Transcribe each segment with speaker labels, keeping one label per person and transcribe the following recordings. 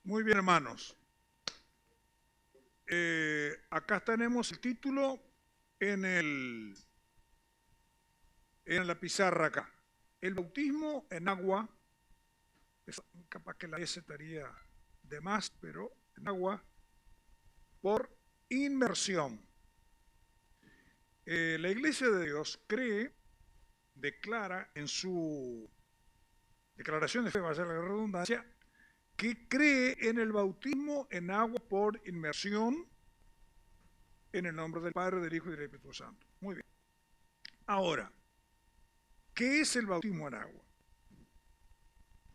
Speaker 1: Muy bien, hermanos. Acá tenemos el título en, en la pizarra acá. El bautismo en agua, capaz que la S estaría de más, pero en agua, por inmersión. La Iglesia de Dios declara en su declaración de fe, va a ser la redundancia, que cree en el bautismo en agua por inmersión en el nombre del Padre, del Hijo y del Espíritu Santo. Muy bien. Ahora, ¿qué es el bautismo en agua?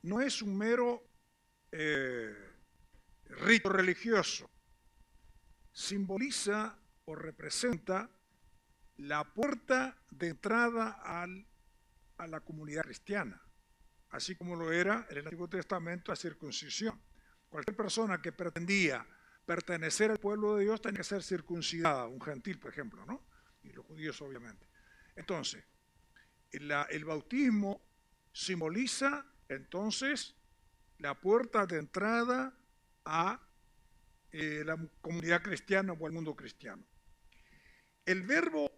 Speaker 1: No es un mero rito religioso. Simboliza o representa la puerta de entrada a la comunidad cristiana, así como lo era en el Antiguo Testamento la circuncisión. Cualquier persona que pretendía pertenecer al pueblo de Dios tenía que ser circuncidada, un gentil, por ejemplo, ¿no? Y los judíos, obviamente. Entonces, el bautismo simboliza entonces la puerta de entrada a la comunidad cristiana o al mundo cristiano. El verbo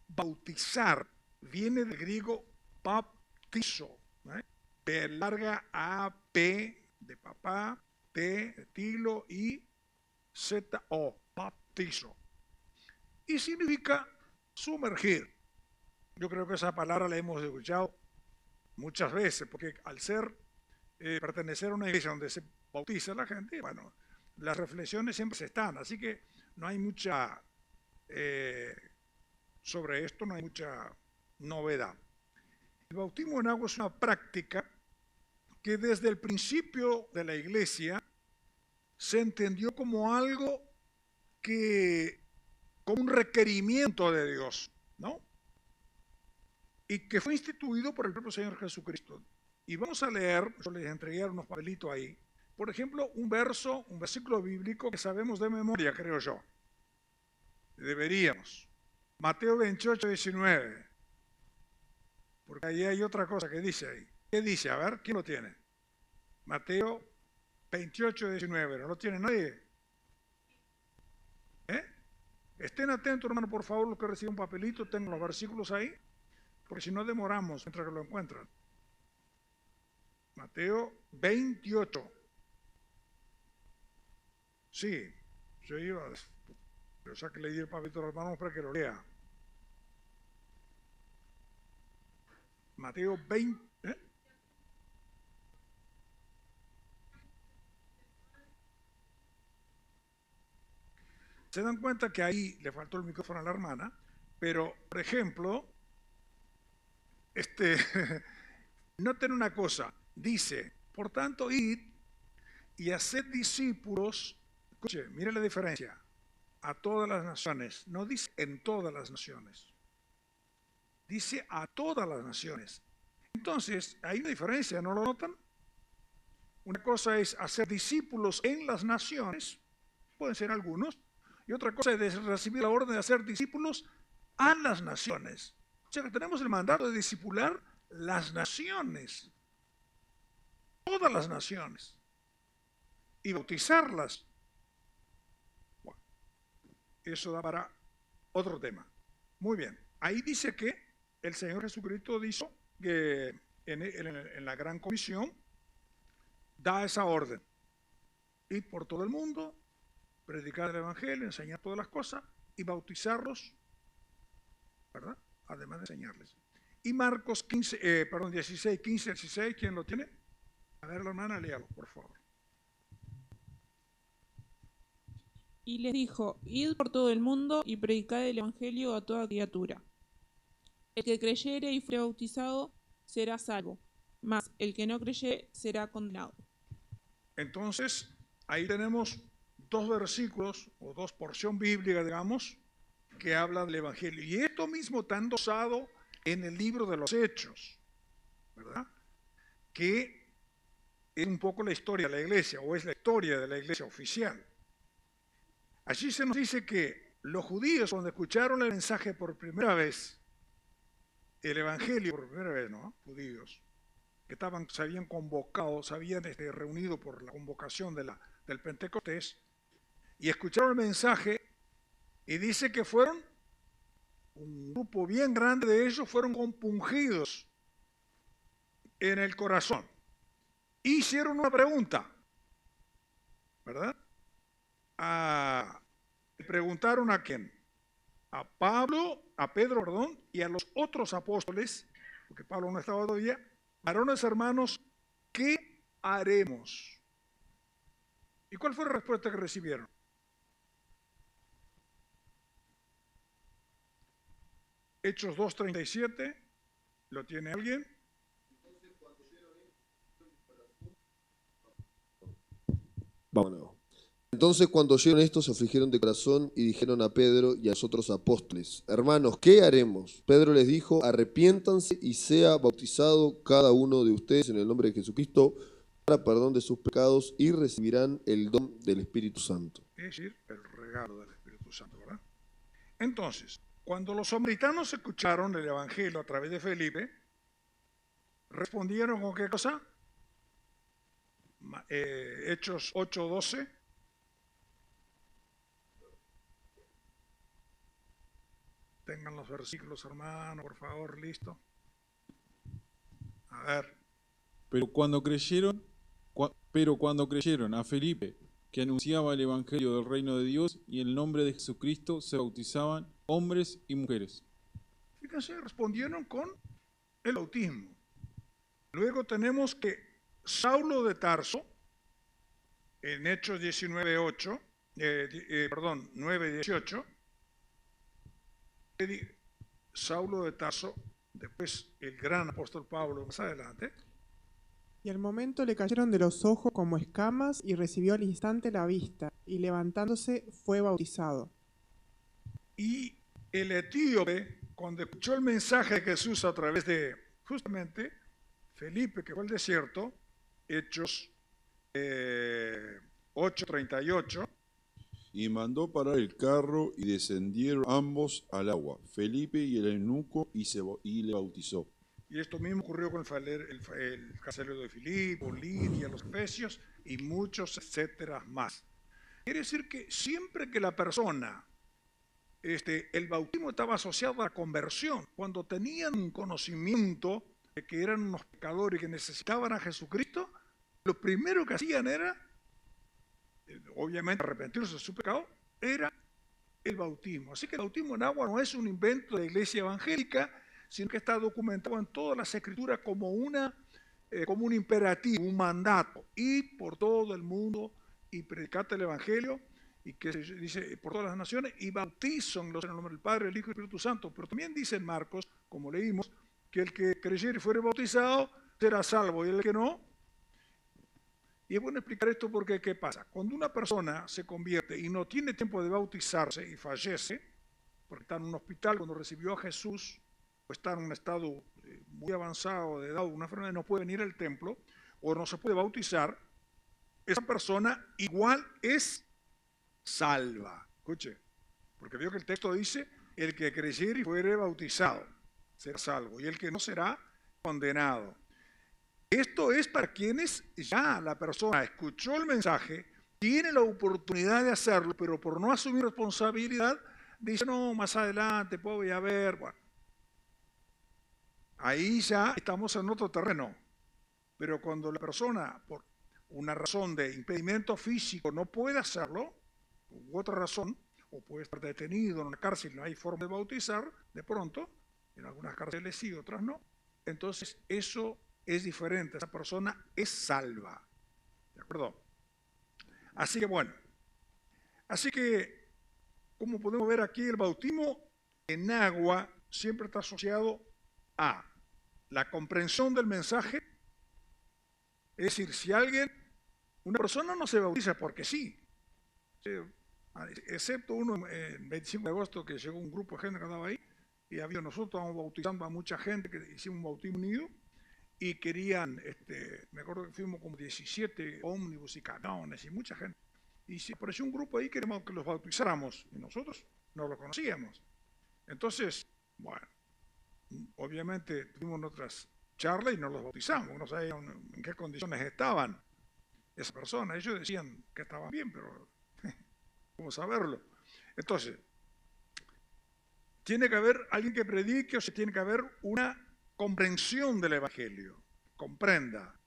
Speaker 1: bautizar viene del griego baptizo, ¿eh? P larga A, P de papá, T de tilo y Z O, baptizo. Y significa sumergir. Yo creo que esa palabra la hemos escuchado muchas veces, porque al pertenecer a una iglesia donde se bautiza la gente, bueno, las reflexiones siempre se están, así que no hay mucha, sobre esto no hay mucha novedad. El bautismo en agua es una práctica que desde el principio de la iglesia se entendió como algo como un requerimiento de Dios, ¿no? Y que fue instituido por el propio Señor Jesucristo. Y vamos a leer, yo les entregué unos papelitos ahí, por ejemplo, un versículo bíblico que sabemos de memoria, creo yo. Deberíamos. Mateo 28, 19. Porque ahí hay otra cosa que dice ahí. ¿Qué dice? A ver, ¿quién lo tiene? Mateo 28, 19. ¿No lo tiene nadie? Estén atentos, hermano, por favor, los que reciben un papelito, tengan los versículos ahí, porque si no demoramos mientras que lo encuentran. Mateo 28. Sí, yo iba, pero ya que le di el papelito a los hermanos para que lo lea. Mateo 20. Se dan cuenta que ahí le faltó el micrófono a la hermana, pero, por ejemplo, noten una cosa, dice, por tanto, id y haced discípulos, escuche, mire la diferencia, a todas las naciones, no dice en todas las naciones, dice a todas las naciones. Entonces, hay una diferencia, ¿no lo notan? Una cosa es hacer discípulos en las naciones, pueden ser algunos, y otra cosa es recibir la orden de hacer discípulos a las naciones. O sea que tenemos el mandato de discipular las naciones, todas las naciones, y bautizarlas. Bueno, eso da para otro tema. Muy bien, ahí dice que el Señor Jesucristo dijo que en la gran comisión da esa orden. Ir por todo el mundo, predicar el Evangelio, enseñar todas las cosas y bautizarlos, ¿verdad? Además de enseñarles. Y Marcos 16, 15, 16, ¿quién lo tiene? A ver, la hermana, léalo, por favor.
Speaker 2: Y les dijo, id por todo el mundo y predicad el Evangelio a toda criatura. El que creyere y fuere bautizado será salvo, mas el que no creyere será condenado.
Speaker 1: Entonces, ahí tenemos dos versículos o dos porciones bíblicas, digamos, que hablan del Evangelio. Y esto mismo está endosado en el libro de los Hechos, ¿verdad? Que es un poco la historia de la iglesia, o es la historia de la iglesia oficial. Allí se nos dice que los judíos, cuando escucharon el mensaje por primera vez, el Evangelio por primera vez, ¿no? Judíos, que se habían convocado, se habían reunido por la convocación del Pentecostés, y escucharon el mensaje, y dice que fueron, un grupo bien grande de ellos fueron compungidos en el corazón. Hicieron una pregunta, ¿verdad? Le preguntaron a quién, a Pedro, perdón, y a los otros apóstoles, porque Pablo no estaba todavía, varones hermanos, ¿qué haremos? ¿Y cuál fue la respuesta que recibieron? Hechos 2:37, ¿lo tiene alguien?
Speaker 3: Vámonos. Entonces cuando oyeron esto se afligieron de corazón y dijeron a Pedro y a los otros apóstoles: Hermanos, ¿qué haremos? Pedro les dijo: Arrepiéntanse y sea bautizado cada uno de ustedes en el nombre de Jesucristo para perdón de sus pecados y recibirán el don del Espíritu Santo.
Speaker 1: Es decir, el regalo del Espíritu Santo, ¿verdad? Entonces, cuando los samaritanos escucharon el Evangelio a través de Felipe, ¿respondieron con qué cosa? Hechos 8:12. Tengan los versículos, hermano, por favor, listo. A ver.
Speaker 4: Pero cuando creyeron a Felipe, que anunciaba el Evangelio del reino de Dios, y en el nombre de Jesucristo se bautizaban hombres y mujeres.
Speaker 1: Fíjense, respondieron con el bautismo. Luego tenemos que Saulo de Tarso, en Hechos 9:18, Saulo de Tarso, después el gran apóstol Pablo más adelante.
Speaker 5: Y al momento le cayeron de los ojos como escamas y recibió al instante la vista, y levantándose fue bautizado.
Speaker 1: Y el etíope, cuando escuchó el mensaje de Jesús a través de justamente Felipe, que fue al desierto, Hechos 8:38.
Speaker 6: Y mandó parar el carro y descendieron ambos al agua, Felipe y el eunuco, y le bautizó.
Speaker 1: Y esto mismo ocurrió con el carcelero de Filipo, Lidia, los efesios y muchos etcétera más. Quiere decir que siempre que la persona, el bautismo estaba asociado a la conversión, cuando tenían un conocimiento de que eran unos pecadores y que necesitaban a Jesucristo, lo primero que hacían era, obviamente, arrepentirse de su pecado, era el bautismo. Así que el bautismo en agua no es un invento de la iglesia evangélica, sino que está documentado en todas las escrituras como un imperativo, un mandato. Id por todo el mundo y predicad el evangelio, y que se dice por todas las naciones, y bautízanlos en el nombre del Padre, del Hijo y del Espíritu Santo. Pero también dice en Marcos, como leímos, que el que creyere y fuere bautizado será salvo, y el que no. Y es bueno explicar esto porque ¿qué pasa? Cuando una persona se convierte y no tiene tiempo de bautizarse y fallece, porque está en un hospital cuando recibió a Jesús, o está en un estado muy avanzado de edad, una enfermedad, no puede venir al templo, o no se puede bautizar, esa persona igual es salva. Escuche, porque veo que el texto dice, el que creyere y fuere bautizado será salvo, y el que no será condenado. Esto es para quienes ya la persona escuchó el mensaje, tiene la oportunidad de hacerlo, pero por no asumir responsabilidad, dice, no, más adelante, pues voy a ver. Bueno, ahí ya estamos en otro terreno. Pero cuando la persona, por una razón de impedimento físico, no puede hacerlo, u otra razón, o puede estar detenido en una cárcel, no hay forma de bautizar, de pronto, en algunas cárceles sí, otras no, entonces eso es diferente, esa persona es salva. ¿De acuerdo? Así que bueno, como podemos ver aquí, el bautismo en agua siempre está asociado a la comprensión del mensaje. Es decir, si una persona no se bautiza porque sí, excepto uno en 25 de agosto que llegó un grupo de gente que andaba ahí, y nosotros estábamos bautizando a mucha gente, que hicimos un bautismo unido, y querían, me acuerdo que fuimos como 17 ómnibus y camiones y mucha gente. Y se apareció un grupo ahí que queríamos que los bautizáramos y nosotros no lo conocíamos. Entonces, bueno, obviamente tuvimos nuestras charla y no los bautizamos. No sabíamos en qué condiciones estaban esas personas. Ellos decían que estaban bien, pero ¿cómo saberlo? Entonces, tiene que haber alguien que predique, o sea, tiene que haber una comprensión del Evangelio. Comprenda.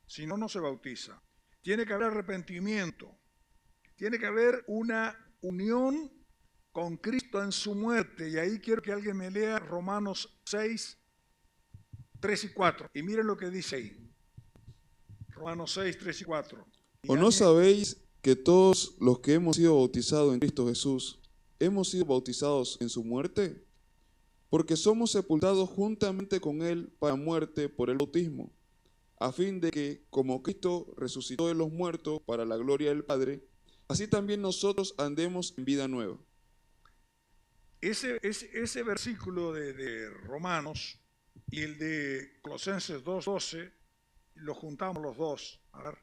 Speaker 1: Si no, no se bautiza. Tiene que haber arrepentimiento. Tiene que haber una unión con Cristo en su muerte. Y ahí quiero que alguien me lea Romanos 6, 3 y 4. Y miren lo que dice ahí. Romanos 6, 3 y 4.
Speaker 6: ¿O no sabéis que todos los que hemos sido bautizados en Cristo Jesús, hemos sido bautizados en su muerte? Porque somos sepultados juntamente con Él para muerte por el bautismo, a fin de que, como Cristo resucitó de los muertos para la gloria del Padre, así también nosotros andemos en vida nueva.
Speaker 1: Ese versículo de Romanos y el de Colosenses 2:12, lo juntamos los dos. A ver,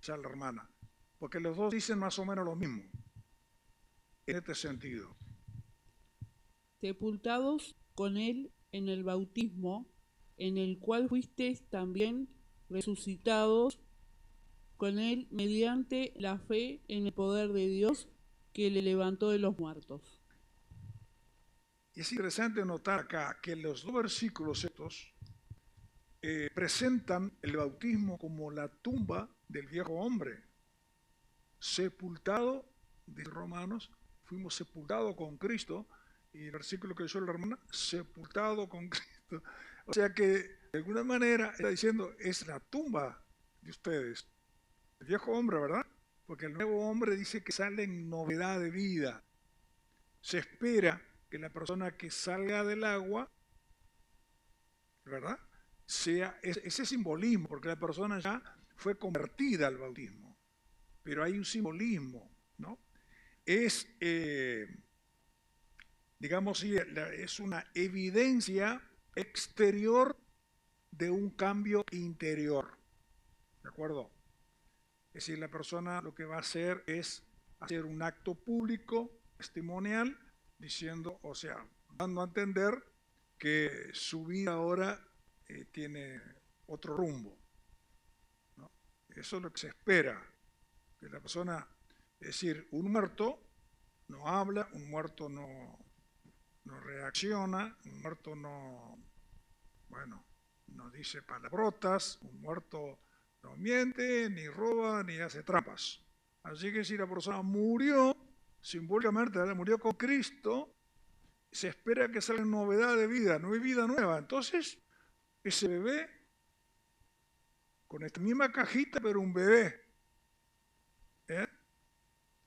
Speaker 1: ya la hermana. Porque los dos dicen más o menos lo mismo. En este sentido.
Speaker 7: Sepultados con él en el bautismo, en el cual fuisteis también resucitados con él mediante la fe en el poder de Dios que le levantó de los muertos.
Speaker 1: Y es interesante notar acá que los dos versículos estos presentan el bautismo como la tumba del viejo hombre. Sepultado, dice Romanos, fuimos sepultados con Cristo. Y el versículo que leyó la hermana, sepultado con Cristo. O sea que, de alguna manera, está diciendo, es la tumba de ustedes. El viejo hombre, ¿verdad? Porque el nuevo hombre dice que sale en novedad de vida. Se espera que la persona que salga del agua, ¿verdad? Sea ese simbolismo, porque la persona ya fue convertida al bautismo. Pero hay un simbolismo, ¿no? Es... digamos, es una evidencia exterior de un cambio interior. ¿De acuerdo? Es decir, la persona lo que va a hacer es hacer un acto público, testimonial, diciendo, o sea, dando a entender que su vida ahora tiene otro rumbo, ¿no? Eso es lo que se espera, que la persona, es decir, un muerto no habla, un muerto no reacciona, un muerto no dice palabrotas, un muerto no miente, ni roba, ni hace trampas. Así que si la persona murió, simbólicamente murió con Cristo, se espera que salga novedad de vida, no hay vida nueva. Entonces, ese bebé, con esta misma cajita, pero un bebé,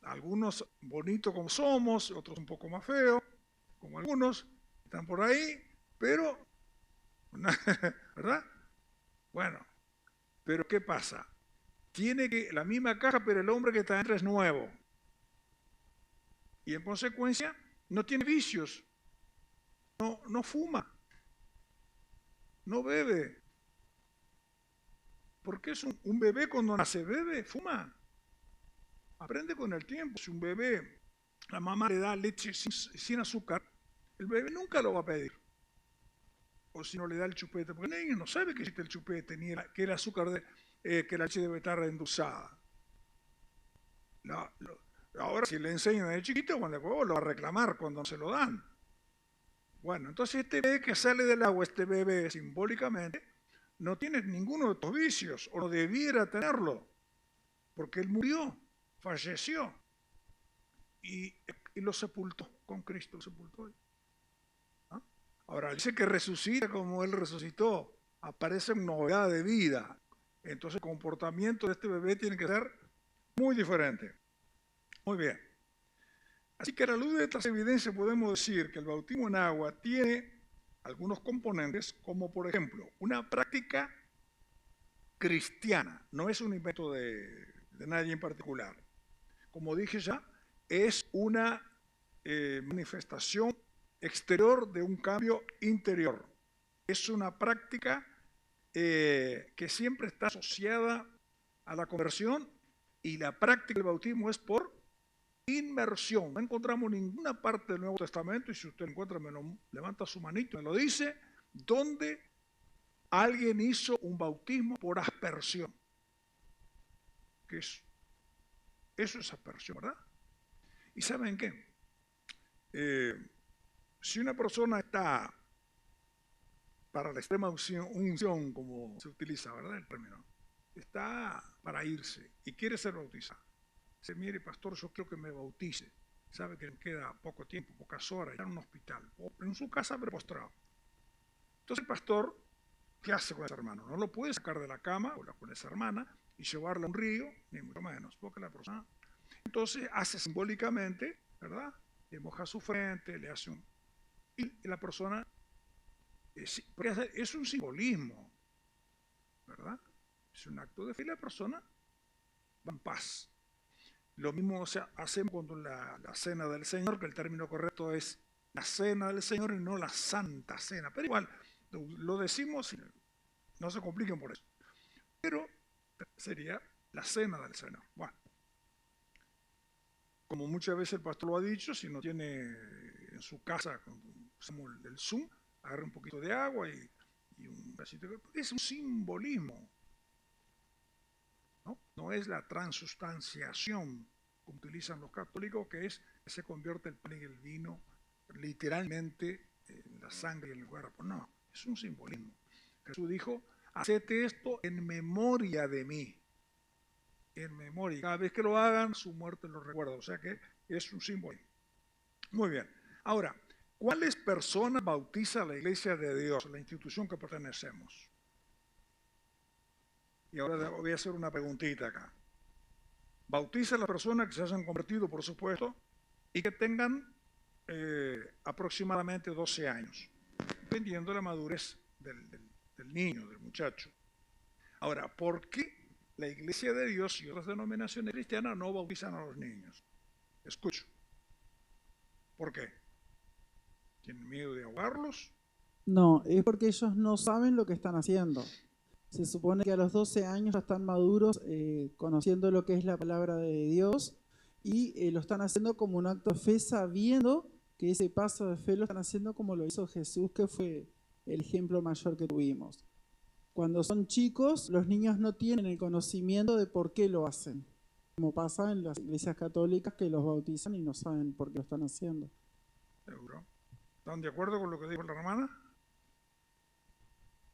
Speaker 1: algunos bonitos como somos, otros un poco más feos, como algunos, están por ahí, pero, ¿verdad? Bueno, pero ¿qué pasa? Tiene que la misma caja, pero el hombre que está dentro es nuevo. Y en consecuencia, no tiene vicios, no fuma, no bebe. Porque es un bebé cuando nace bebe, fuma. Aprende con el tiempo. Si un bebé, la mamá le da leche sin azúcar, el bebé nunca lo va a pedir. O si no le da el chupete, porque el niño no sabe que existe el chupete, ni que el azúcar, que la leche debe estar endulzada. Ahora, si le enseñan de chiquito, cuando lo va a reclamar cuando se lo dan. Bueno, entonces este bebé que sale del agua, este bebé simbólicamente, no tiene ninguno de estos vicios, o no debiera tenerlo, porque él murió, falleció, y lo sepultó, con Cristo lo sepultó. ¿Ah? Ahora, dice que resucita como él resucitó, aparece en novedad de vida, entonces el comportamiento de este bebé tiene que ser muy diferente. Muy bien. Así que a la luz de estas evidencias podemos decir que el bautismo en agua tiene algunos componentes, como por ejemplo, una práctica cristiana, no es un invento de nadie en particular. Como dije ya, es una manifestación exterior de un cambio interior. Es una práctica que siempre está asociada a la conversión, y la práctica del bautismo es por inmersión. No encontramos ninguna parte del Nuevo Testamento, y si usted encuentra, me lo levanta su manito, me lo dice, donde Alguien hizo un bautismo por aspersión. ¿Qué es? Eso es aspersión, ¿verdad? ¿Y saben qué? Si una persona está para la extrema unción, como se utiliza, ¿verdad? El término, está para irse y quiere ser bautizado. Dice, mire, pastor, yo quiero que me bautice. Sabe que le queda poco tiempo, pocas horas, está en un hospital, o en su casa, pero postrado. Entonces el pastor, ¿qué hace con ese hermano? No lo puede sacar de la cama o con esa hermana y llevarla a un río, ni mucho menos, porque la persona... Entonces hace simbólicamente, ¿verdad? Le moja su frente, le hace un... Y la persona... es un simbolismo, ¿verdad? Es un acto de fe y la persona va en paz. Lo mismo hacemos cuando la cena del Señor, que el término correcto es la cena del Señor y no la santa cena. Pero igual, lo decimos y no se compliquen por eso. Pero sería la cena del Señor. Bueno, como muchas veces el pastor lo ha dicho, si no tiene en su casa, cuando usamos el Zoom, agarra un poquito de agua y un vasito de... Es un simbolismo. No es la transustanciación como utilizan los católicos, que es que se convierte el pan y el vino literalmente en la sangre y en el cuerpo. No, es un simbolismo. Jesús dijo, haced esto en memoria de mí. En memoria. Cada vez que lo hagan, su muerte lo recuerda. O sea que es un simbolismo. Muy bien. Ahora, ¿cuáles personas bautiza la Iglesia de Dios, la institución que pertenecemos? Y ahora voy a hacer una preguntita acá. Bautiza a las personas que se hayan convertido, por supuesto, y que tengan aproximadamente 12 años, dependiendo de la madurez del niño, del muchacho. Ahora, ¿por qué la Iglesia de Dios y otras denominaciones cristianas no bautizan a los niños? Escucho. ¿Por qué? ¿Tienen miedo de ahogarlos?
Speaker 8: No, es porque ellos no saben lo que están haciendo. Se supone que a los 12 años ya están maduros, conociendo lo que es la palabra de Dios, y lo están haciendo como un acto de fe, sabiendo que ese paso de fe lo están haciendo como lo hizo Jesús, que fue el ejemplo mayor que tuvimos. Cuando son chicos, los niños no tienen el conocimiento de por qué lo hacen, como pasa en las iglesias católicas que los bautizan y no saben por qué lo están haciendo.
Speaker 1: ¿Seguro? ¿Están de acuerdo con lo que dijo la hermana?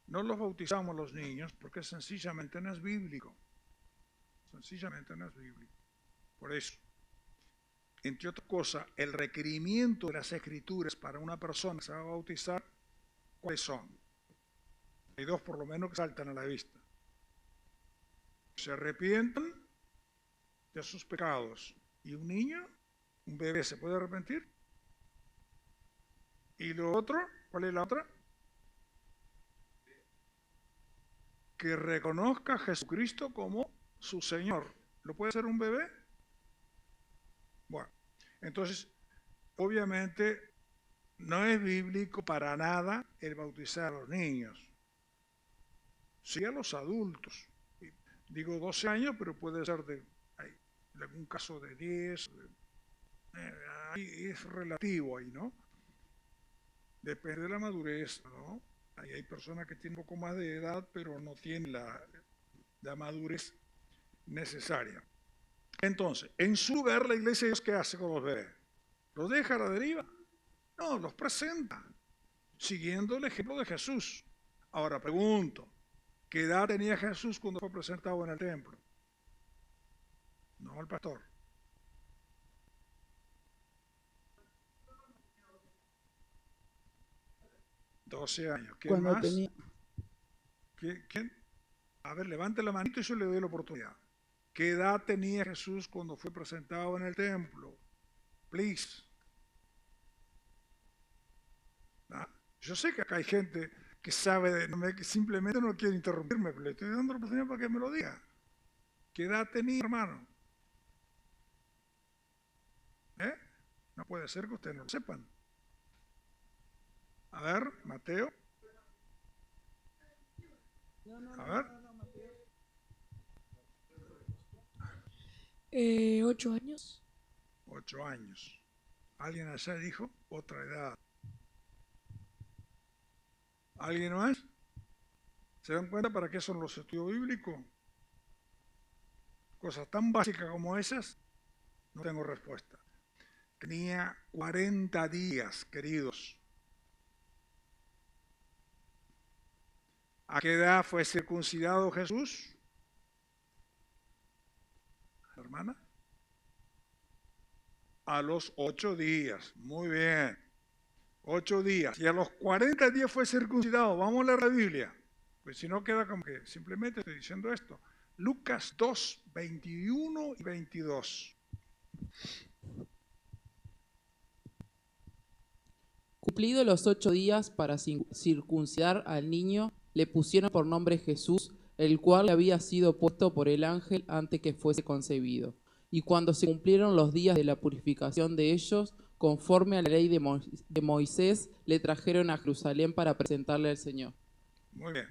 Speaker 1: No los bautizamos los niños porque sencillamente no es bíblico. Sencillamente no es bíblico. Por eso, entre otras cosas, el requerimiento de las escrituras para una persona que se va a bautizar, ¿cuáles son? Hay dos por lo menos que saltan a la vista. Se arrepientan de sus pecados. ¿Y un niño, un bebé, se puede arrepentir? ¿Y lo otro? ¿Cuál es la otra? Que reconozca a Jesucristo como su Señor. ¿Lo puede hacer un bebé? Bueno, entonces, obviamente, no es bíblico para nada el bautizar a los niños. Sí a los adultos. Digo 12 años, pero puede ser de algún caso de 10. Es relativo ahí, ¿no? Depende de la madurez, ¿no? Ahí hay personas que tienen un poco más de edad, pero no tienen la madurez necesaria. Entonces, en su lugar, la Iglesia de Dios, ¿qué hace con los bebés? ¿Los deja a la deriva? No, los presenta, siguiendo el ejemplo de Jesús. Ahora pregunto, ¿qué edad tenía Jesús cuando fue presentado en el templo? No, el pastor. $12 años. ¿Quién más? ¿Quién? A ver, levante la manito y yo le doy la oportunidad. ¿Qué edad tenía Jesús cuando fue presentado en el templo? Please. ¿Ah? Yo sé que acá hay gente que sabe, que simplemente no quiere interrumpirme, pero le estoy dando la oportunidad para que me lo diga. ¿Qué edad tenía, hermano? No puede ser que ustedes no lo sepan. A ver, Mateo. A ver.
Speaker 9: 8 años.
Speaker 1: 8 años. ¿Alguien allá dijo otra edad? ¿Alguien más? ¿Se dan cuenta para qué son los estudios bíblicos? Cosas tan básicas como esas, no tengo respuesta. Tenía 40 días, queridos. ¿A qué edad fue circuncidado Jesús? Hermana. A los 8 días. Muy bien. 8 días. Y a los 40 días fue circuncidado. Vamos a leer la Biblia. Pues si no queda como que simplemente estoy diciendo esto. Lucas 2, 21 y 22.
Speaker 9: Cumplidos los 8 días para circuncidar al niño, le pusieron por nombre Jesús, el cual había sido puesto por el ángel antes que fuese concebido. Y cuando se cumplieron los días de la purificación de ellos, conforme a la ley de Moisés, le trajeron a Jerusalén para presentarle al Señor.
Speaker 1: Muy bien.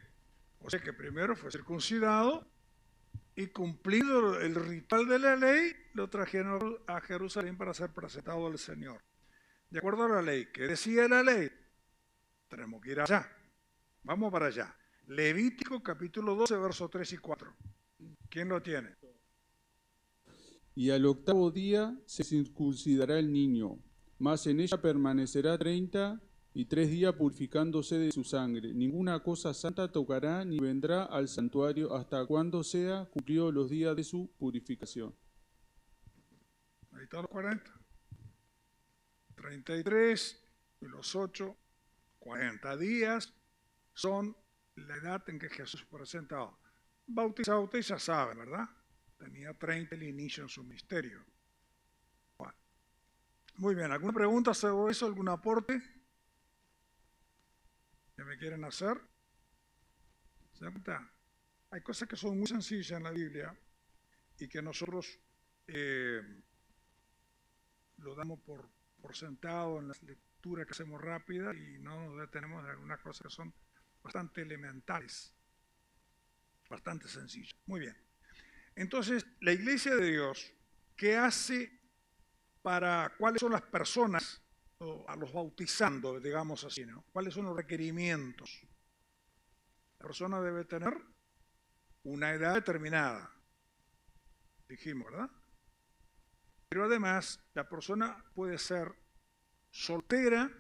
Speaker 1: O sea que primero fue circuncidado y cumplido el ritual de la ley, lo trajeron a Jerusalén para ser presentado al Señor. De acuerdo a la ley, ¿qué decía la ley? Tenemos que ir allá. Vamos para allá. Levítico capítulo 12, versos 3 y 4. ¿Quién lo tiene?
Speaker 4: Y al 8º día se circuncidará el niño, mas en ella permanecerá 33 días purificándose de su sangre. Ninguna cosa santa tocará ni vendrá al santuario hasta cuando sea cumplidos los días de su purificación.
Speaker 1: Ahí están los 40. 33 y los 8, 40 días son la edad en que Jesús fue presentado. Bautizado, ustedes ya saben, ¿verdad? Tenía 30 el inicio en su ministerio. Bueno. Muy bien, ¿alguna pregunta sobre eso? ¿Algún aporte que me quieren hacer? ¿Se dan cuenta? Hay cosas que son muy sencillas en la Biblia y que nosotros lo damos por sentado en las lecturas que hacemos rápidas y no nos detenemos en algunas cosas que son bastante elementales, bastante sencillas. Muy bien. Entonces, la Iglesia de Dios, ¿qué hace cuáles son las personas a los bautizando, digamos así, ¿no? ¿Cuáles son los requerimientos? La persona debe tener una edad determinada, dijimos, ¿verdad? Pero además, la persona puede ser soltera,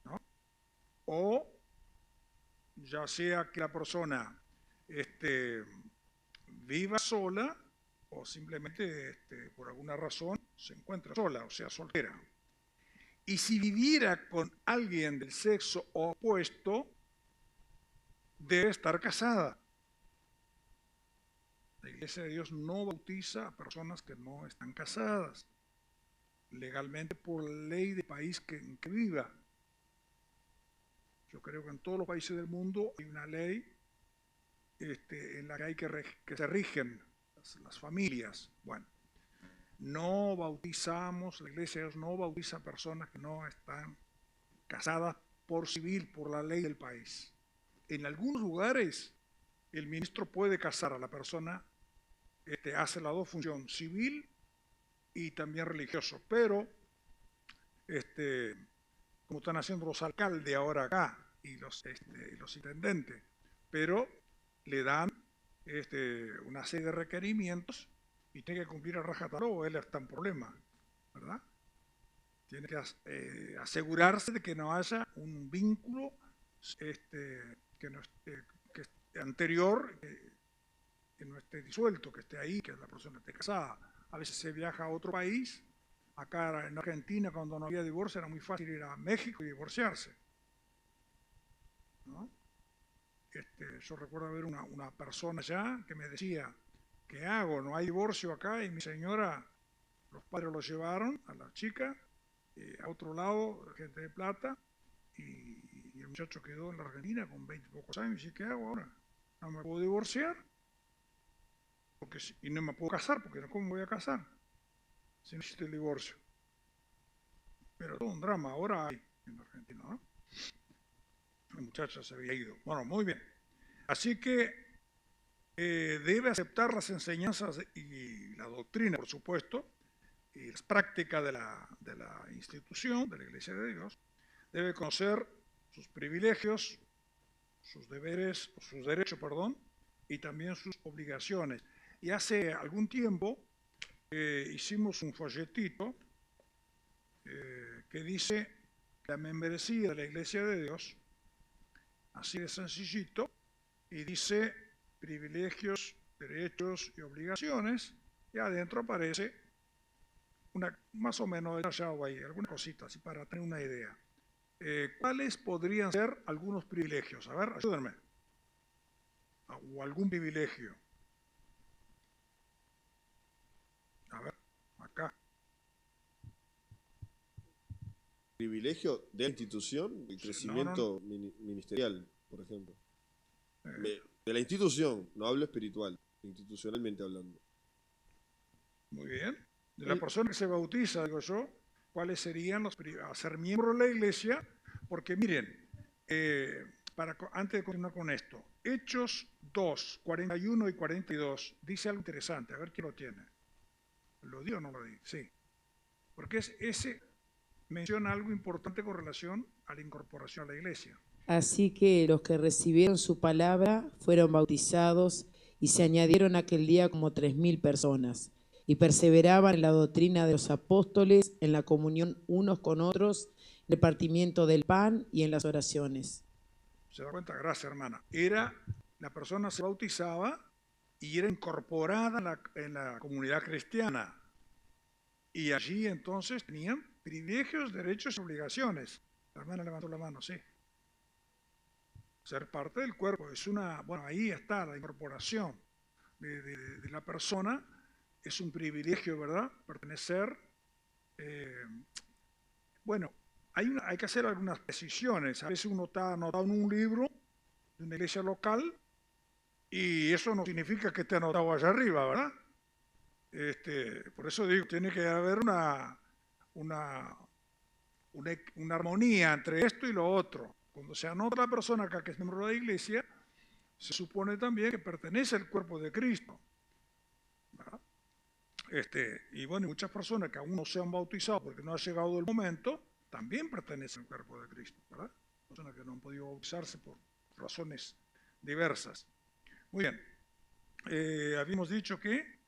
Speaker 1: ¿no? O ya sea que la persona viva sola o simplemente por alguna razón se encuentra sola, o sea, soltera. Y si viviera con alguien del sexo opuesto, debe estar casada. La Iglesia de Dios no bautiza a personas que no están casadas, legalmente por ley del país en que viva. Yo creo que en todos los países del mundo hay una ley en la que hay que se rigen las familias. Bueno, no bautizamos, la Iglesia de Dios no bautiza a personas que no están casadas por civil, por la ley del país. En algunos lugares el ministro puede casar a la persona, hace las dos funciones, civil y también religioso, pero como están haciendo los alcaldes ahora acá y los intendentes, pero le dan una serie de requerimientos y tiene que cumplir a rajatabla o él está en problema, ¿verdad? Tiene que asegurarse de que no haya un vínculo que esté anterior, que no esté disuelto, que esté ahí, que la persona esté casada. A veces se viaja a otro país. Acá en Argentina, cuando no había divorcio, era muy fácil ir a México y divorciarse, ¿no? Yo recuerdo ver una persona allá que me decía, ¿qué hago? No hay divorcio acá y mi señora, los padres lo llevaron a la chica a otro lado, gente de plata, y el muchacho quedó en la Argentina con 20 y pocos años. Y ¿qué hago ahora? No me puedo divorciar y no me puedo casar, porque ¿cómo me voy a casar si no existe el divorcio? Pero todo un drama ahora hay en Argentina, ¿no? La muchacha se había ido. Bueno, muy bien. Así que debe aceptar las enseñanzas y la doctrina, por supuesto, y las prácticas de la institución, de la Iglesia de Dios. Debe conocer sus privilegios, sus deberes, sus derechos, perdón, y también sus obligaciones. Y hace algún tiempo hicimos un folletito que dice la membresía de la Iglesia de Dios, así de sencillito, y dice privilegios, derechos y obligaciones, y adentro aparece más o menos detallado ahí, algunas cositas, así para tener una idea. ¿Cuáles podrían ser algunos privilegios? A ver, ayúdenme. O algún privilegio. A ver, acá.
Speaker 3: Privilegio de la institución, el crecimiento ministerial, por ejemplo. De la institución, no hablo espiritual, institucionalmente hablando.
Speaker 1: Muy bien. De la persona que se bautiza, digo yo, ¿cuáles serían los privilegios? A ser miembro de la iglesia, porque miren, antes de continuar con esto, Hechos 2, 41 y 42, dice algo interesante, a ver quién lo tiene. ¿Lo di o no lo di? Sí. Porque ese menciona algo importante con relación a la incorporación a la iglesia.
Speaker 10: Así que los que recibieron su palabra fueron bautizados y se añadieron aquel día como 3.000 personas y perseveraban en la doctrina de los apóstoles, en la comunión unos con otros, en el partimiento del pan y en las oraciones.
Speaker 1: ¿Se da cuenta? Gracias, hermana. La persona se bautizaba y era incorporada en la comunidad cristiana. Y allí entonces tenían privilegios, derechos y obligaciones. La hermana levantó la mano, sí. Ser parte del cuerpo es ahí está la incorporación de la persona, es un privilegio, ¿verdad? Pertenecer. Hay que hacer algunas precisiones. A veces uno está anotado en un libro de una iglesia local y eso no significa que esté anotado allá arriba, ¿verdad? Por eso digo, tiene que haber una armonía entre esto y lo otro. Cuando se anota la persona acá que es miembro de la iglesia, se supone también que pertenece al cuerpo de Cristo, ¿verdad? Y muchas personas que aún no se han bautizado porque no ha llegado el momento, también pertenecen al cuerpo de Cristo, ¿verdad? Personas que no han podido bautizarse por razones diversas. Muy bien. Habíamos dicho que,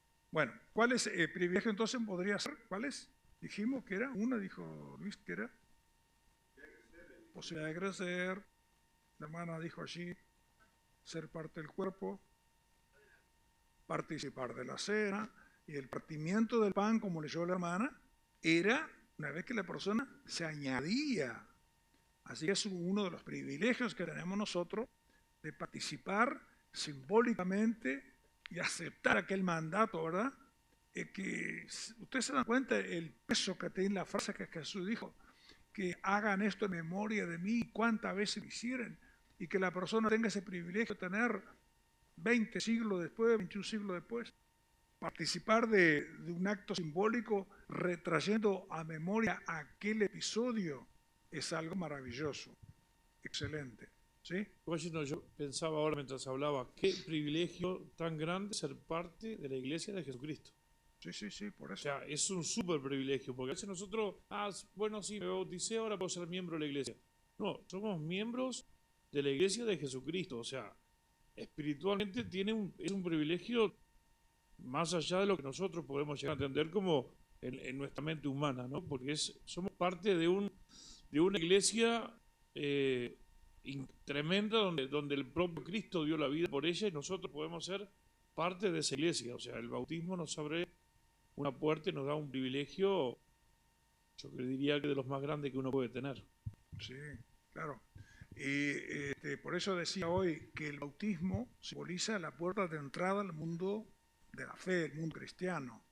Speaker 1: ¿cuáles privilegios entonces podría ser? ¿Cuáles? Dijimos que era, dijo Luis que era posibilidad de crecer, la hermana dijo allí, ser parte del cuerpo, participar de la cena, y el partimiento del pan, como leyó la hermana, era una vez que la persona se añadía. Así que es uno de los privilegios que tenemos nosotros de participar simbólicamente y aceptar aquel mandato, ¿verdad? Que ustedes se dan cuenta el peso que tiene la frase que Jesús dijo, que hagan esto en memoria de mí, cuántas veces lo hicieron, y que la persona tenga ese privilegio de tener 20 siglos después, 21 siglos después, participar de un acto simbólico retrayendo a memoria aquel episodio, es algo maravilloso, excelente. ¿Sí?
Speaker 11: Yo pensaba ahora mientras hablaba, qué privilegio tan grande ser parte de la iglesia de Jesucristo.
Speaker 1: Sí, por eso.
Speaker 11: O sea, es un súper privilegio, porque a veces nosotros, sí, me bauticé, ahora puedo ser miembro de la iglesia. No, somos miembros de la iglesia de Jesucristo, o sea, espiritualmente es un privilegio más allá de lo que nosotros podemos llegar a entender como en nuestra mente humana, ¿no? Porque somos parte de una iglesia tremenda donde el propio Cristo dio la vida por ella y nosotros podemos ser parte de esa iglesia. O sea, el bautismo nos abre una puerta y nos da un privilegio, yo diría que de los más grandes que uno puede tener.
Speaker 1: Sí, claro. Y por eso decía hoy que el bautismo simboliza la puerta de entrada al mundo de la fe, el mundo cristiano,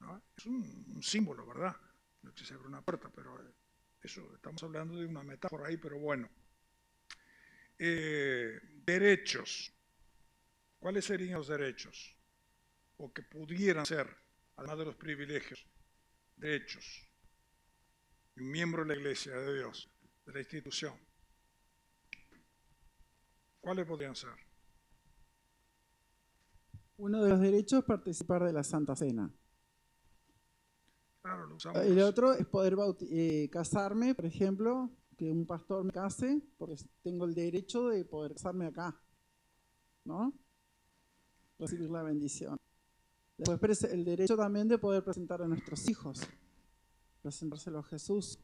Speaker 1: ¿no? Es un símbolo, ¿verdad? No es que se abre una puerta, pero eso, estamos hablando de una metáfora ahí, pero bueno. Derechos. ¿Cuáles serían los derechos? O que pudieran ser, además de los privilegios, derechos. Y un miembro de la iglesia de Dios, de la institución. ¿Cuáles podrían ser?
Speaker 8: Uno de los derechos es participar de la Santa Cena.
Speaker 1: Claro, lo usamos.
Speaker 8: El otro es poder casarme, por ejemplo, que un pastor me case porque tengo el derecho de poder casarme acá, ¿no? Recibir la bendición. Después el derecho también de poder presentar a nuestros hijos, presentárselo a Jesús.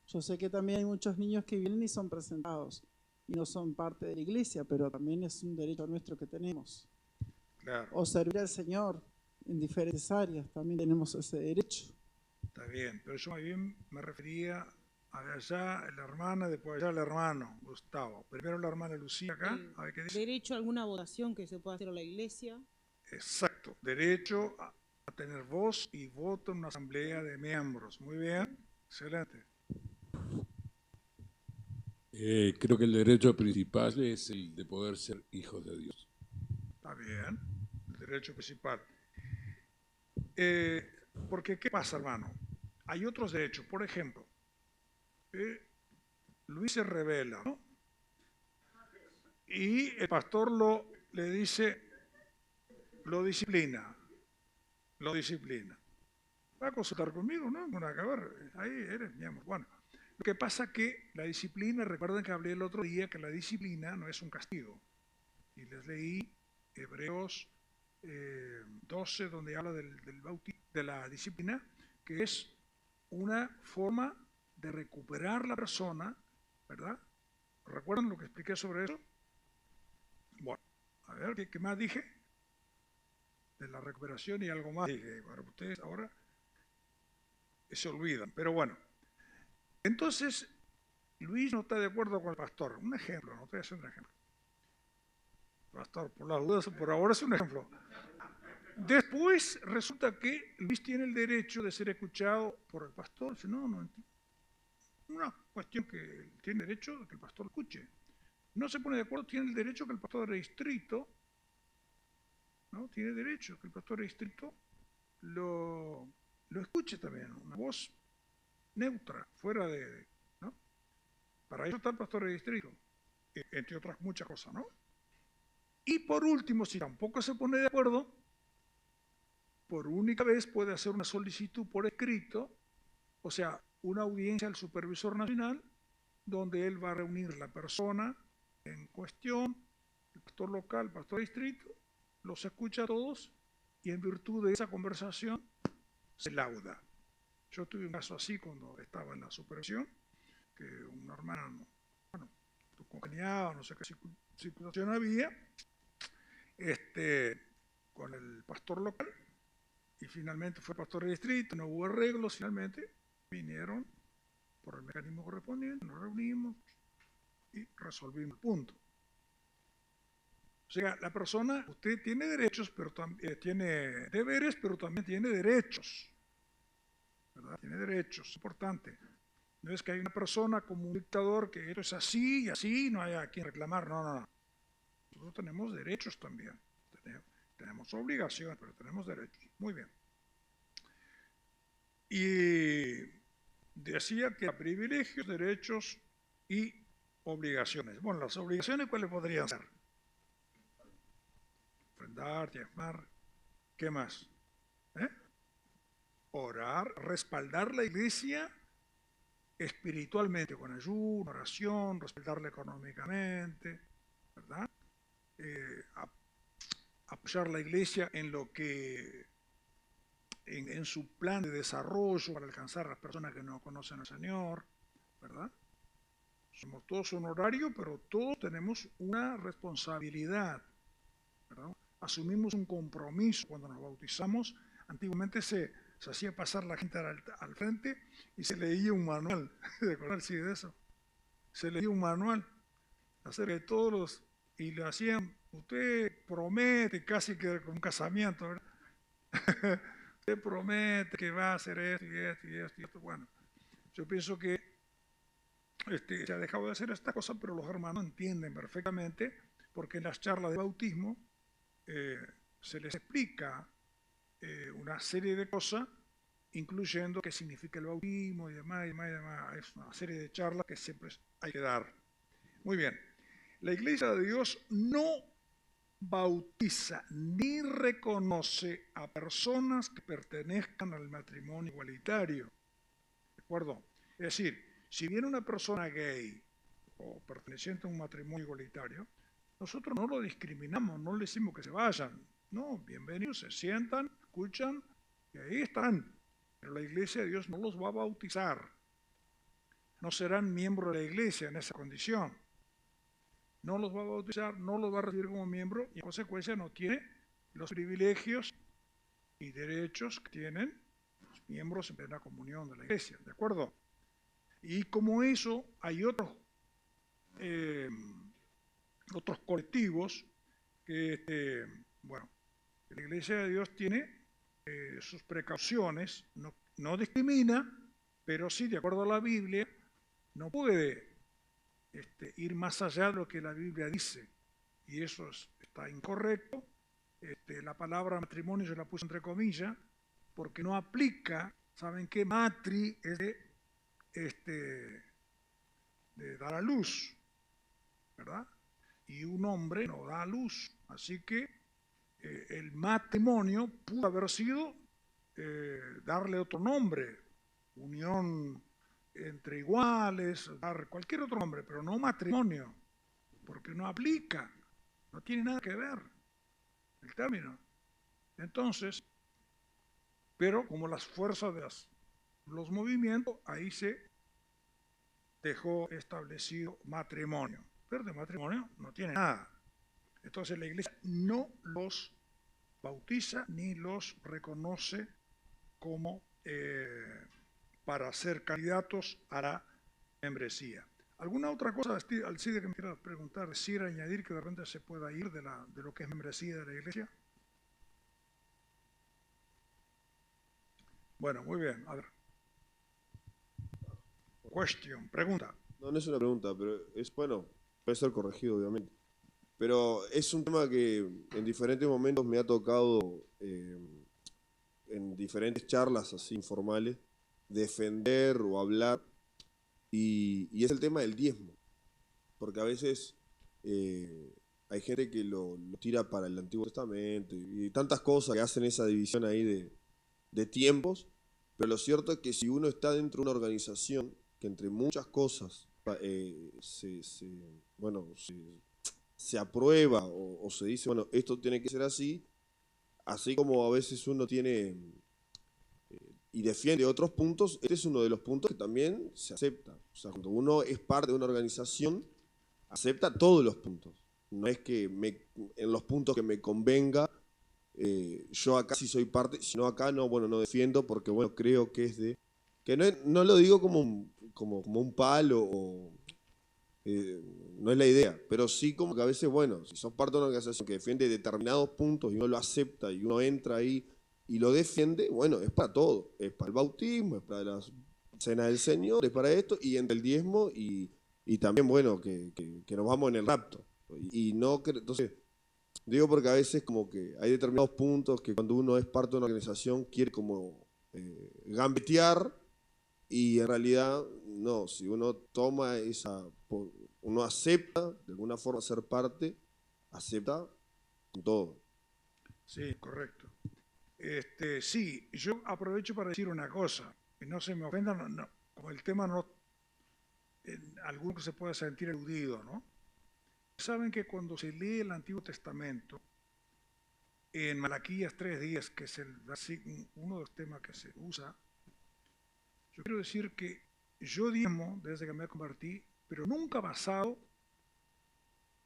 Speaker 8: Yo sé que también hay muchos niños que vienen y son presentados y no son parte de la iglesia, pero también es un derecho nuestro que tenemos.
Speaker 1: Claro.
Speaker 8: O servir al Señor en diferentes áreas, también tenemos ese derecho.
Speaker 1: Está bien, pero yo más bien me refería a allá la hermana, después allá el hermano, Gustavo. Primero la hermana Lucía acá, a ver qué dice.
Speaker 12: Derecho a alguna votación que se pueda hacer en la iglesia.
Speaker 1: Exacto, derecho a tener voz y voto en una asamblea de miembros. Muy bien, excelente.
Speaker 13: Creo que el derecho principal es el de poder ser hijos de Dios.
Speaker 1: Está bien, el derecho principal. Porque, ¿qué pasa, hermano? Hay otros derechos. Por ejemplo, Luis se revela, ¿no? Y el pastor le dice, lo disciplina. Va a consultar conmigo, ¿no? Bueno, a ver, ahí eres miembro. Bueno, lo que pasa es que la disciplina, recuerden que hablé el otro día que la disciplina no es un castigo. Y les leí Hebreos 12, donde habla de la disciplina, que es una forma de recuperar la persona, ¿verdad? ¿Recuerdan lo que expliqué sobre eso? Bueno, a ver, ¿qué más dije? De la recuperación y algo más dije. Para ustedes ahora se olvidan, pero bueno. Entonces, Luis no está de acuerdo con el pastor. Un ejemplo, no te voy a hacer un ejemplo. Pastor, por las dudas, por ahora es un ejemplo. Después resulta que Luis tiene el derecho de ser escuchado por el pastor. Dice, no entiendo. Una cuestión que tiene derecho de que el pastor escuche. No se pone de acuerdo, tiene el derecho que el pastor de distrito, ¿no? Tiene derecho que el pastor de distrito lo escuche también, una voz neutra, fuera de, ¿no? Para eso está el pastor de distrito, entre otras muchas cosas, ¿no? Y por último, si tampoco se pone de acuerdo, por única vez puede hacer una solicitud por escrito, o sea, una audiencia al supervisor nacional, donde él va a reunir la persona en cuestión, el pastor local, el pastor de distrito, los escucha a todos y en virtud de esa conversación se lauda. Yo tuve un caso así cuando estaba en la supervisión, que una hermana, bueno, congeniaba, no sé qué situación había, con el pastor local, y finalmente fue pastor de distrito, no hubo arreglos, finalmente vinieron por el mecanismo correspondiente, nos reunimos y resolvimos el punto. O sea, la persona, usted tiene derechos, pero tiene deberes, pero también tiene derechos, ¿verdad? Tiene derechos, es importante. No es que hay una persona como un dictador que esto es así y así, no hay a quien reclamar, no. Nosotros tenemos derechos también, tenemos obligaciones, pero tenemos derechos. Muy bien. Y decía que privilegios, derechos y obligaciones. Bueno, las obligaciones, ¿cuáles podrían ser? Ofrendar, diezmar, ¿qué más? Orar, respaldar la iglesia espiritualmente, con ayuno, oración, respaldarla económicamente, ¿verdad? Apoyar la iglesia en lo que, en su plan de desarrollo para alcanzar a las personas que no conocen al Señor, ¿verdad? Somos todos honorarios, pero todos tenemos una responsabilidad, ¿verdad? Asumimos un compromiso cuando nos bautizamos. Antiguamente se hacía pasar la gente al frente y se leía un manual. ¿De acordarse de eso? Se leía un manual acerca de todos los... Y le hacían, usted promete, casi que con un casamiento, ¿verdad? Usted promete que va a hacer esto y esto y esto y esto. Bueno, yo pienso que se ha dejado de hacer esta cosa, pero los hermanos entienden perfectamente, porque en las charlas de bautismo se les explica una serie de cosas, incluyendo qué significa el bautismo y demás, y demás, y demás. Es una serie de charlas que siempre hay que dar. Muy bien. La Iglesia de Dios no bautiza ni reconoce a personas que pertenezcan al matrimonio igualitario. ¿De acuerdo? Es decir, Si viene una persona gay o perteneciente a un matrimonio igualitario, nosotros no lo discriminamos, no le decimos que se vayan. No, bienvenidos, se sientan, escuchan y ahí están. Pero la iglesia de Dios no los va a bautizar. No serán miembros de la iglesia en esa condición. No los va a bautizar, no los va a recibir como miembro y en consecuencia no tiene los privilegios y derechos que tienen los miembros en plena comunión de la iglesia, ¿de acuerdo? Y como eso, hay otros colectivos que, bueno, la iglesia de Dios tiene sus precauciones, no discrimina, pero sí, de acuerdo a la Biblia, no puede ir más allá de lo que la Biblia dice, y eso está incorrecto. La palabra matrimonio yo la puse entre comillas, porque no aplica, ¿saben qué? Matri es de dar a luz, ¿verdad? Y un hombre no da a luz, así que el matrimonio pudo haber sido darle otro nombre, unión entre iguales, dar cualquier otro nombre, pero no matrimonio, porque no aplica, no tiene nada que ver el término. Entonces, pero como las fuerzas de los movimientos, ahí se dejó establecido matrimonio, pero de matrimonio no tiene nada. Entonces la iglesia no los bautiza ni los reconoce como para ser candidatos a la membresía. ¿Alguna otra cosa, Alcide, que me quieras preguntar, decir, añadir que de repente se pueda ir de lo que es membresía de la iglesia? Bueno, muy bien, a ver. Pregunta.
Speaker 3: No, no es una pregunta, pero es bueno, puede ser corregido, obviamente. Pero es un tema que en diferentes momentos me ha tocado, en diferentes charlas así informales, defender o hablar, y es el tema del diezmo. Porque a veces hay gente que lo tira para el Antiguo Testamento y tantas cosas que hacen esa división ahí de tiempos, pero lo cierto es que si uno está dentro de una organización que entre muchas cosas se aprueba o se dice, bueno, esto tiene que ser así como a veces uno tiene y defiende otros puntos, este es uno de los puntos que también se acepta. O sea, cuando uno es parte de una organización, acepta todos los puntos. No es que en los puntos que me convenga, yo acá sí soy parte, sino acá no, bueno, no defiendo porque, bueno, creo que es que no lo digo como un palo o no es la idea, pero sí como que a veces, bueno, si sos parte de una organización que defiende determinados puntos y uno lo acepta y uno entra ahí y lo defiende, bueno, es para todo, es para el bautismo, es para la cena del Señor, es para esto, y entre el diezmo y también, bueno, que nos vamos en el rapto. Y no, entonces, digo porque a veces como que hay determinados puntos que cuando uno es parte de una organización quiere como gambetear, y en realidad no, si uno toma uno acepta de alguna forma ser parte, acepta con todo.
Speaker 1: Sí, correcto. Sí, yo aprovecho para decir una cosa, y no se me ofendan, no, como el tema no, alguno se puede sentir eludido, ¿no? Saben que cuando se lee el Antiguo Testamento, en Malaquías 3:10, que es uno de los temas que se usa, yo quiero decir que yo diezmo desde que me convertí, pero nunca basado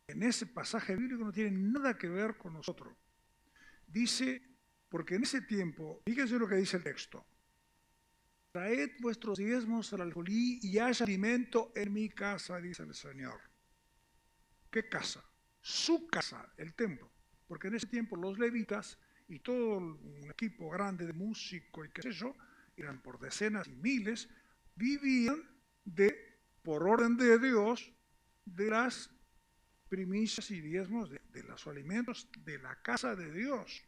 Speaker 1: en ese pasaje bíblico, no tiene nada que ver con nosotros. Dice, porque en ese tiempo, fíjense lo que dice el texto: traed vuestros diezmos al alfolí y haya alimento en mi casa, dice el Señor. ¿Qué casa? Su casa, el templo. Porque en ese tiempo los levitas y todo un equipo grande de músicos y qué sé yo, eran por decenas y miles, vivían por orden de Dios, de las primicias y diezmos de los alimentos de la casa de Dios.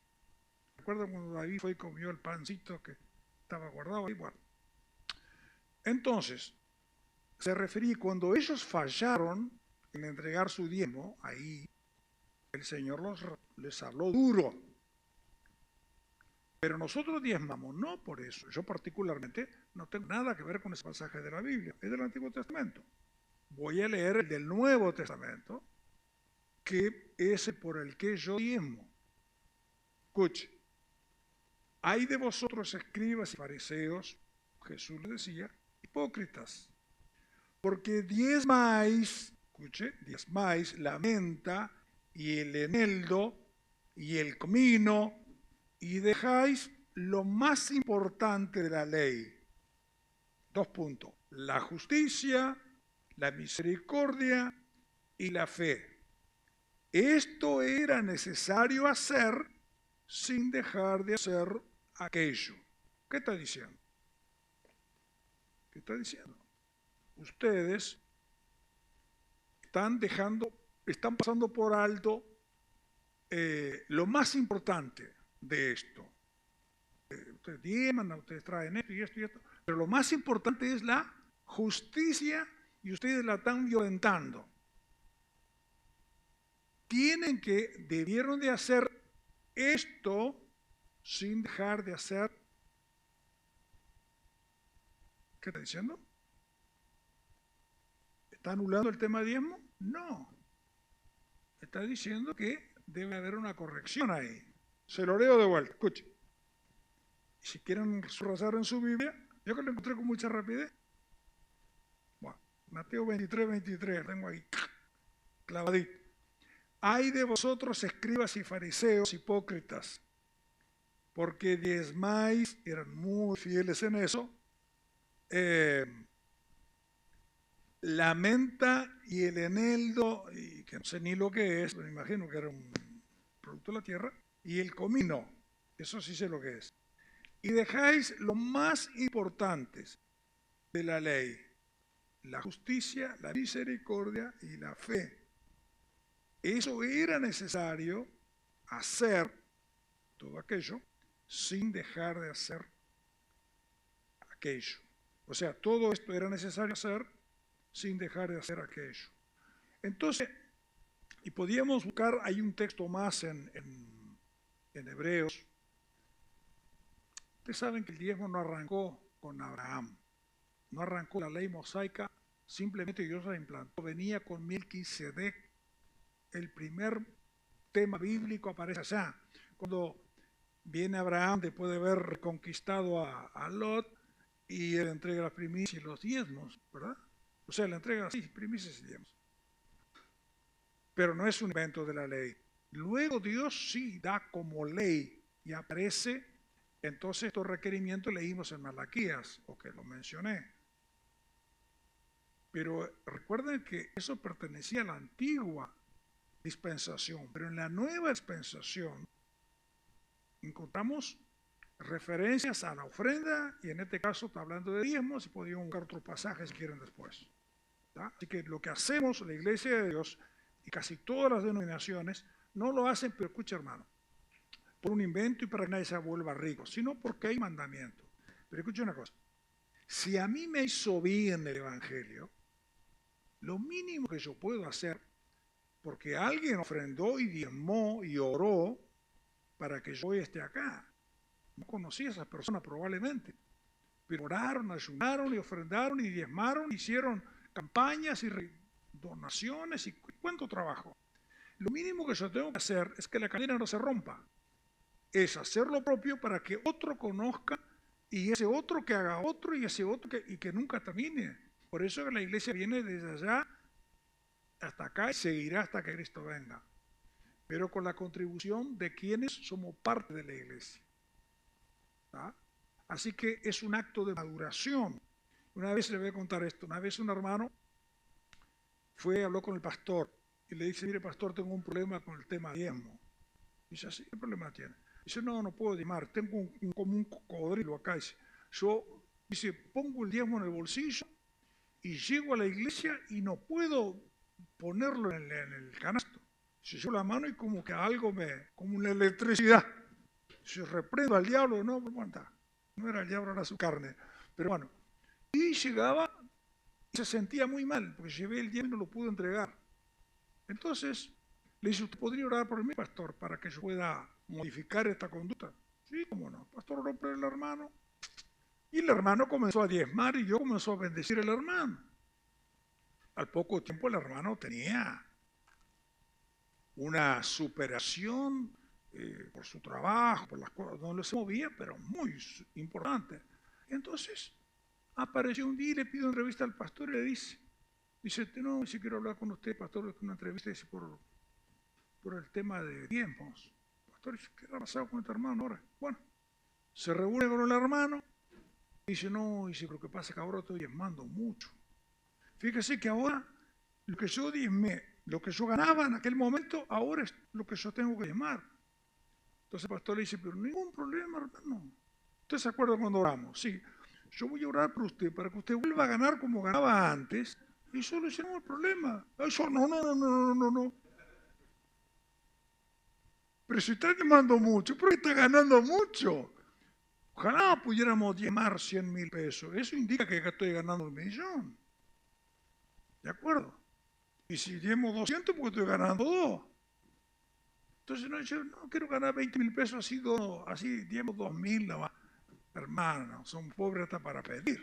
Speaker 1: ¿Recuerdan cuando David fue y comió el pancito que estaba guardado ahí? Bueno, entonces, se refería cuando ellos fallaron en entregar su diezmo, ahí el Señor les habló duro. Pero nosotros diezmamos, no por eso. Yo particularmente no tengo nada que ver con ese pasaje de la Biblia, es del Antiguo Testamento. Voy a leer el del Nuevo Testamento, que es por el que yo diezmo. Escuche, hay de vosotros escribas y fariseos, Jesús les decía, hipócritas, porque diezmáis, escuche, diezmáis la menta y el eneldo y el comino y dejáis lo más importante de la ley. 2 puntos, la justicia, la misericordia y la fe. Esto era necesario hacer sin dejar de hacer aquello. ¿Qué está diciendo? ¿Qué está diciendo? Ustedes están pasando por alto lo más importante de esto. Ustedes diezman, ustedes traen esto y esto y esto, pero lo más importante es la justicia y ustedes la están violentando. Debieron de hacer esto sin dejar de hacer. ¿Qué está diciendo? ¿Está anulando el tema diezmo? No. Está diciendo que debe haber una corrección ahí. Se lo leo de vuelta, escuche. Si quieren subrayar en su Biblia, yo que lo encontré con mucha rapidez. Bueno, Mateo 23, 23, tengo ahí clavadito. Hay de vosotros escribas y fariseos hipócritas, porque diezmáis, eran muy fieles en eso, la menta y el eneldo, y que no sé ni lo que es, pero me imagino que era un producto de la tierra, y el comino, eso sí sé lo que es. Y dejáis lo más importantes de la ley, la justicia, la misericordia y la fe. Eso era necesario hacer todo aquello sin dejar de hacer aquello. O sea, todo esto era necesario hacer sin dejar de hacer aquello. Entonces, y podíamos buscar, hay un texto más en Hebreos. Ustedes saben que el diezmo no arrancó con Abraham, no arrancó la ley mosaica, simplemente Dios la implantó, venía con Melquisedec. El primer tema bíblico aparece allá, cuando viene Abraham después de haber conquistado a Lot y él entrega las primicias y los diezmos, ¿verdad? O sea, le entrega así, primicias y diezmos. Pero no es un invento de la ley. Luego Dios sí da como ley y aparece, entonces estos requerimientos leímos en Malaquías, o que lo mencioné. Pero recuerden que eso pertenecía a la antigua dispensación, pero en la nueva dispensación encontramos referencias a la ofrenda y en este caso está hablando de diezmos y podrían buscar otros pasajes si quieren después. ¿Tá? Así que lo que hacemos la Iglesia de Dios y casi todas las denominaciones no lo hacen, pero escucha hermano, por un invento y para que nadie se vuelva rico, sino porque hay mandamiento. Pero escucha una cosa, si a mí me hizo bien el Evangelio, lo mínimo que yo puedo hacer, porque alguien ofrendó y diezmó y oró para que yo esté acá. No conocí a esas personas probablemente, pero oraron, ayunaron y ofrendaron y diezmaron, hicieron campañas y donaciones y cuánto trabajo. Lo mínimo que yo tengo que hacer es que la cadena no se rompa. Es hacer lo propio para que otro conozca y ese otro que haga otro y ese otro que nunca termine. Por eso que la iglesia viene desde allá hasta acá y seguirá hasta que Cristo venga. Pero con la contribución de quienes somos parte de la iglesia. ¿Tá? Así que es un acto de maduración. Una vez le voy a contar esto. Una vez un hermano habló con el pastor y le dice, mire pastor, tengo un problema con el tema diezmo. Dice así, ¿qué problema tiene? Dice, no puedo diezmar, tengo como un cocodrilo acá. Dice, pongo el diezmo en el bolsillo y llego a la iglesia y no puedo ponerlo en el canasto. Se llevo la mano y como que algo como una electricidad. Se reprendo al diablo, no era el diablo, era su carne. Pero bueno, y llegaba y se sentía muy mal, porque llevé el diezmo y no lo pude entregar. Entonces, le dice, ¿usted podría orar por mí, pastor, para que yo pueda modificar esta conducta? Sí, cómo no. Pastor, oró por el hermano. Y el hermano comenzó a diezmar y yo comenzó a bendecir al hermano. Al poco tiempo el hermano tenía una superación por su trabajo, por las cosas, no se movía, pero muy importante. Entonces apareció un día y le pido entrevista al pastor y le dice, no, si quiero hablar con usted, pastor, es una entrevista dice, por el tema de diezmos. Pastor, ¿qué ha pasado con este hermano ahora? Bueno, se reúne con el hermano y dice, no, dice, lo que pasa es que ahora estoy diezmando mucho. Fíjese que ahora lo que yo diezmé, lo que yo ganaba en aquel momento, ahora es lo que yo tengo que diezmar. Entonces el pastor le dice, pero ningún problema, hermano. ¿Usted se acuerda cuando oramos? Sí, yo voy a orar por usted para que usted vuelva a ganar como ganaba antes y solucionamos el problema. Eso no. Pero si está diezmando mucho, ¿por qué está ganando mucho? Ojalá pudiéramos diezmar 100.000 pesos. Eso indica que estoy ganando 1.000.000. ¿De acuerdo? Y si diezmo 200, pues estoy ganando 2. Entonces no, yo no quiero ganar 20.000 pesos así diezmo 2.000 nada más. Hermano, son pobres hasta para pedir.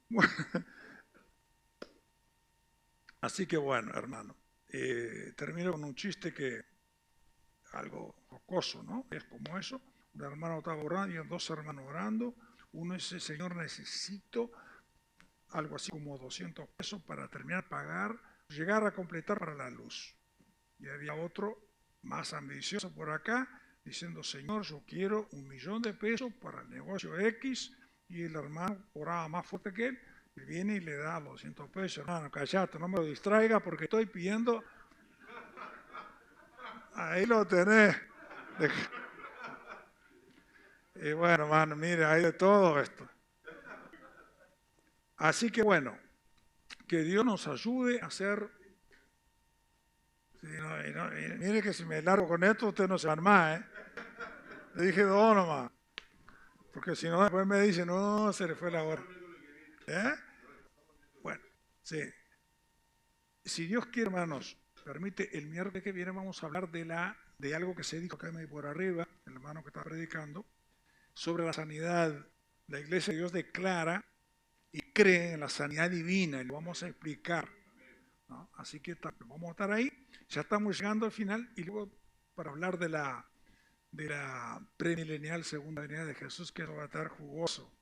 Speaker 1: Bueno, así que bueno, hermano, termino con un chiste que algo jocoso, ¿no? Es como eso. Un hermano estaba orando y dos hermanos orando. Uno dice, Señor, necesito algo así como 200 pesos para terminar de pagar, llegar a completar para la luz. Y había otro más ambicioso por acá, diciendo, Señor, yo quiero 1.000.000 de pesos para el negocio X, y el hermano oraba más fuerte que él, y viene y le da los 200 pesos. Hermano, callate, no me lo distraiga porque estoy pidiendo. Ahí lo tenés. Y bueno, hermano, mire, hay de todo esto. Así que bueno, que Dios nos ayude a hacer. Sí, mire que si me largo con esto, usted no se van más, ¿eh? Le dije dos nomás. Porque si no, después me dicen, no, se le fue la hora. ¿Eh? Bueno, sí. Si Dios quiere, hermanos, permite, el miércoles que viene vamos a hablar de algo que se dijo acá por arriba, el hermano que está predicando, sobre la sanidad. La Iglesia de Dios declara y cree en la sanidad divina y lo vamos a explicar, ¿no? Así que vamos a estar ahí, ya estamos llegando al final y luego para hablar de la premilenial segunda venida de Jesús, que va a estar jugoso.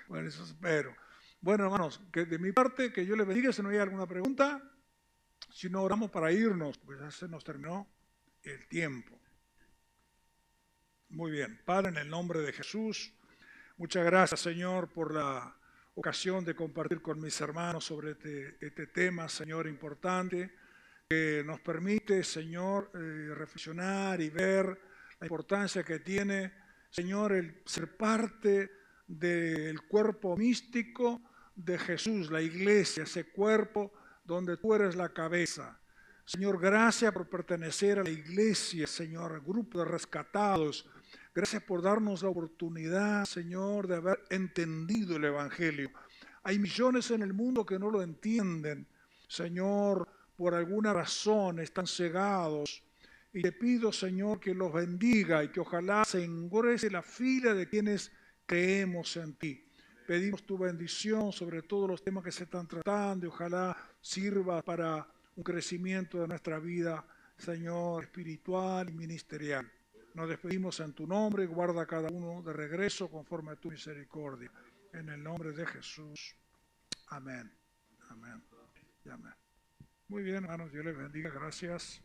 Speaker 1: Bueno, eso espero. Bueno, hermanos, que de mi parte, que Dios les bendiga. Si no hay alguna pregunta, si no oramos para irnos, pues ya se nos terminó el tiempo. Muy bien, Padre, en el nombre de Jesús, muchas gracias, Señor, por la ocasión de compartir con mis hermanos sobre este tema, Señor, importante, que nos permite, Señor, reflexionar y ver la importancia que tiene, Señor, el ser parte del cuerpo místico de Jesús, la iglesia, ese cuerpo donde tú eres la cabeza. Señor, gracias por pertenecer a la iglesia, Señor, al grupo de rescatados. Gracias por darnos la oportunidad, Señor, de haber entendido el Evangelio. Hay millones en el mundo que no lo entienden, Señor, por alguna razón están cegados. Y te pido, Señor, que los bendiga y que ojalá se engrose la fila de quienes creemos en ti. Pedimos tu bendición sobre todos los temas que se están tratando y ojalá sirva para un crecimiento de nuestra vida, Señor, espiritual y ministerial. Nos despedimos en tu nombre, guarda a cada uno de regreso conforme a tu misericordia. En el nombre de Jesús. Amén. Amén. Y amén. Muy bien, hermanos, Dios les bendiga. Gracias.